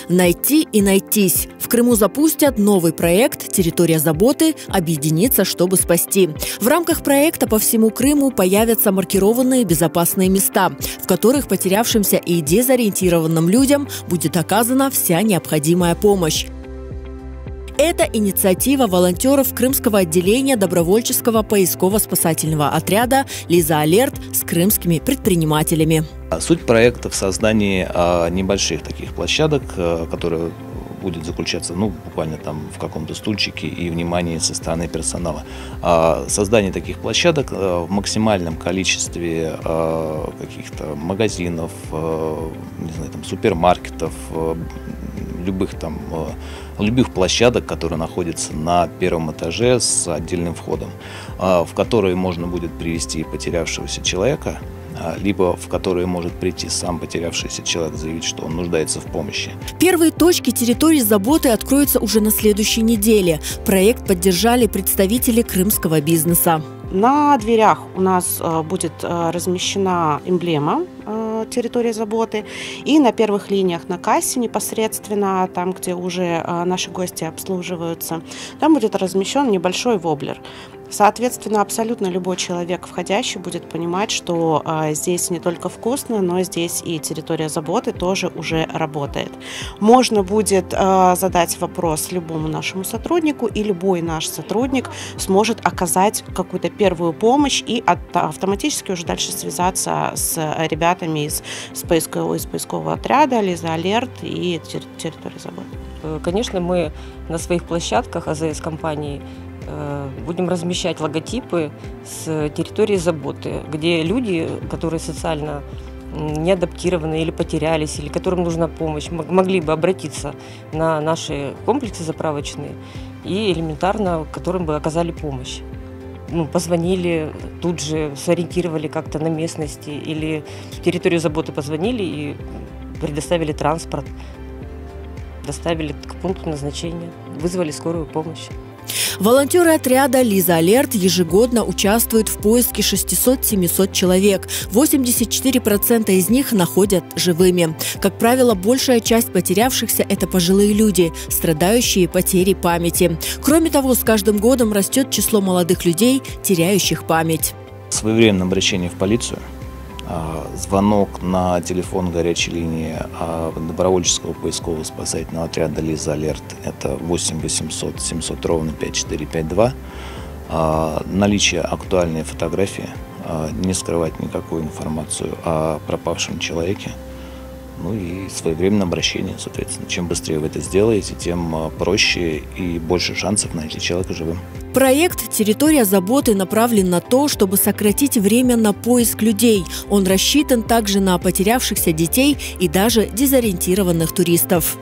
Найти и найтись. В Крыму запустят новый проект «Территория заботы. Объединиться, чтобы спасти». В рамках проекта по всему Крыму появятся маркированные безопасные места, в которых потерявшимся и дезориентированным людям будет оказана вся необходимая помощь. Это инициатива волонтеров Крымского отделения добровольческого поисково-спасательного отряда «Лиза Алерт» с крымскими предпринимателями. Суть проекта в создании небольших таких площадок, которые будет заключаться буквально там в каком-то стульчике и внимании со стороны персонала. Создание таких площадок в максимальном количестве каких-то магазинов, не знаю, там, супермаркетов, любых площадок, которые находятся на первом этаже с отдельным входом, в которые можно будет привести потерявшегося человека, либо в которые может прийти сам потерявшийся человек, заявить, что он нуждается в помощи. Первые точки территории заботы откроются уже на следующей неделе. Проект поддержали представители крымского бизнеса. На дверях у нас будет размещена эмблема территории заботы. И на первых линиях на кассе непосредственно, там, где уже наши гости обслуживаются, там будет размещен небольшой воблер. Соответственно, абсолютно любой человек, входящий, будет понимать, что здесь не только вкусно, но здесь и территория заботы тоже уже работает. Можно будет задать вопрос любому нашему сотруднику, и любой наш сотрудник сможет оказать какую-то первую помощь и автоматически уже дальше связаться с ребятами из поискового отряда «Лиза Алерт» и территории заботы. Конечно, мы на своих площадках АЗС-компании будем размещать логотипы с территории заботы, где люди, которые социально не адаптированы или потерялись, или которым нужна помощь, могли бы обратиться на наши комплексы заправочные и элементарно которым бы оказали помощь. Позвонили, тут же сориентировали как-то на местности, или в территорию заботы позвонили и предоставили транспорт, доставили к пункту назначения, вызвали скорую помощь. Волонтеры отряда «Лиза Алерт» ежегодно участвуют в поиске 600-700 человек. 84% из них находят живыми. Как правило, большая часть потерявшихся – это пожилые люди, страдающие потерей памяти. Кроме того, с каждым годом растет число молодых людей, теряющих память. Своевременное обращение в полицию, звонок на телефон горячей линии добровольческого поискового спасательного отряда «Лиза Алерт» – это 8 800 700 ровно 5452. Наличие актуальной фотографии, не скрывать никакую информацию о пропавшем человеке. И своевременное обращение, соответственно. Чем быстрее вы это сделаете, тем проще и больше шансов найти человека живым. Проект «Территория заботы» направлен на то, чтобы сократить время на поиск людей. Он рассчитан также на потерявшихся детей и даже дезориентированных туристов.